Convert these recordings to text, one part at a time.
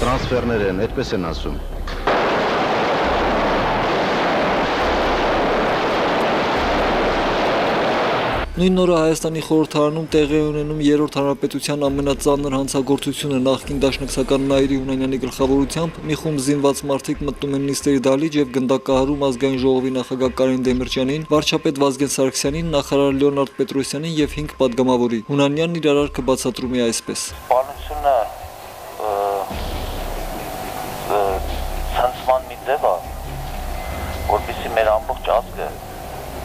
տրանսֆերներ են, այդպես են ասում։ Նույն օրը Հայաստանի խորհրդարանում տեղի ունենում երրորդ հանրապետության ամենածանր հանցագործությունը նախկին դաշնակցական Նայիրի Հունանյանի գլխավորությամբ մի խումբ զինված մարդիկ մտնում են նիստերի դահլիճ եւ գնդակահարում ազգային ժողովի նախագահ Կարեն Դեմիրճյանին, վարչապետ Վազգեն Սարգսյանին, նախարար Լեոնարդ Պետրոսյանին եւ 5 պատգամավորի։ Հունանյանն իր արարքը բացատրում է այսպես. Պարությունը ցանցման մի ձև է, որպեսզի մեր ամբողջ ազգը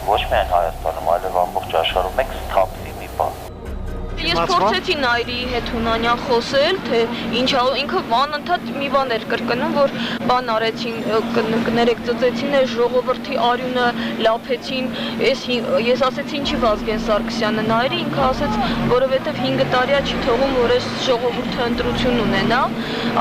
ոչ միայն Հայաստանում, այլև ամբողջ աշխարհում մեկ սթափվի մի բան։ Ես փորձեցի Նայիրի հետ Հունանյան խոսել, թե ինչա ինքը անընդհատ մի բան էր կրկնում, որ բան արեցին, կներեք ծծեցին է ժողովրդի արյունը, լափեցին, ես ասեցի ինչի Վազգեն Սարգսյանը Նայիրի, ինքը ասեց, որովհետև 5 տարիա չի թողում, որ այս ժողովուրդը ընտրություն ունենա,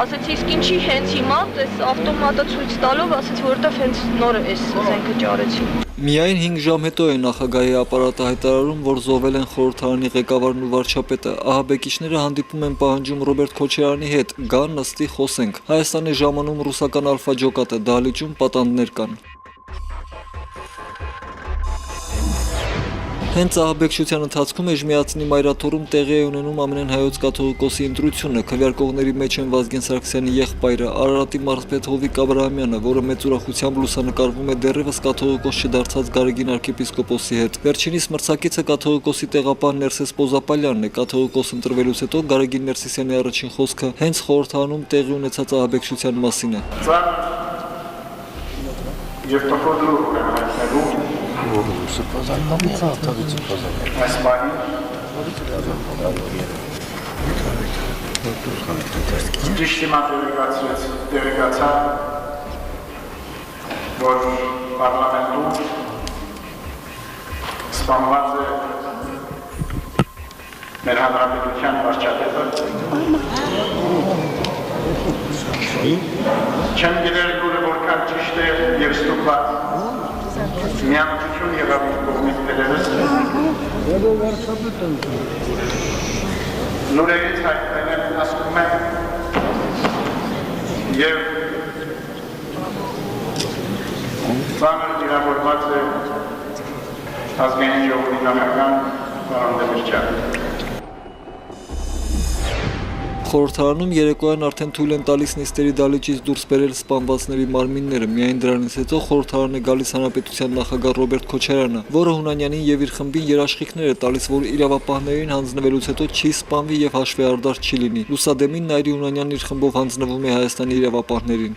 ասեցի իսկ ինչի հենց հիմա, այս ավտոմատը ցույց տալով, ասեց, որովհետև հենց նոր այս զենքը ճարեցին։ Միայն 5 ժամ հետո է նախագահի ապարատը հայտարարում, որ զոհվել են խորհրդարանի ղեկավարն ու վարչապետը։ Ահաբեկիչները հանդիպում են պահանջում Ռոբերտ Քոչարյանի հետ, գա նստի խոսենք։ Հայաստանի ժամանում ռուսական Ալֆա ջոկատը, դահլիճում պատանդներ կան։ Հենց ահաբեկչության ընթացքում Էժմիածնի մայրաթոռում տեղի է ունենում ամենայն հայոց կաթողիկոսի ընտրությունը, քվեարկողների մեջ են Վազգեն Սարգսյանի եղբայրը, Արարատի մարզպետ Հովիկ Աբրահամյանը, որը մեծ ուրախությամբ լուսանկարվում է դեռևս կաթողիկոս չդարձած Գարեգին arczepiskopos-ի հետ։ Վերջինիս մրցակիցը կաթողիկոսի տեղապան Ներսես Պոզապալյանն է, կաթողիկոս ընտրվելուց հետո Գարեգին Ներսիսյանի առաջին խոսքը հենց խորհրդարանում տեղի ունեցած ահաբեկչության մասին է։ Ճիշտիմա դելեգացիա, որ պարլամենտում սպանված է մեր հանրապետության վարչապետը։ Չեմ գիտեր գուրը որքան ճիշտ է և ստուգված։ Միամտություն եղավ իր կողմից դերևս։ Լուրերից հայտնվել ասում եմ և ծանր վիրավորված է ազգային ժողովի նախագահ պարոն Դեմիրճյանը։ Խորհրդարանում երեկոյան արդեն թույլ են տալիս նիստերի դահլիճից դուրս բերել սպանվածների մարմինները, միայն դրանից հետո խորհրդարան է գալիս հանրապետության նախագահ Ռոբերտ Քոչարյանը, որը Հունանյանին եւ իր խմբին երաշխիքներ է տալիս, որ իրավապահներին հանձնվելուց հետո չի սպանվի եւ հաշվեհարդար չի լինի։ Լուսադեմին Նայիրի Հունանյանն իր խմբով հանձնվում է Հայաստանի իրավապահներին։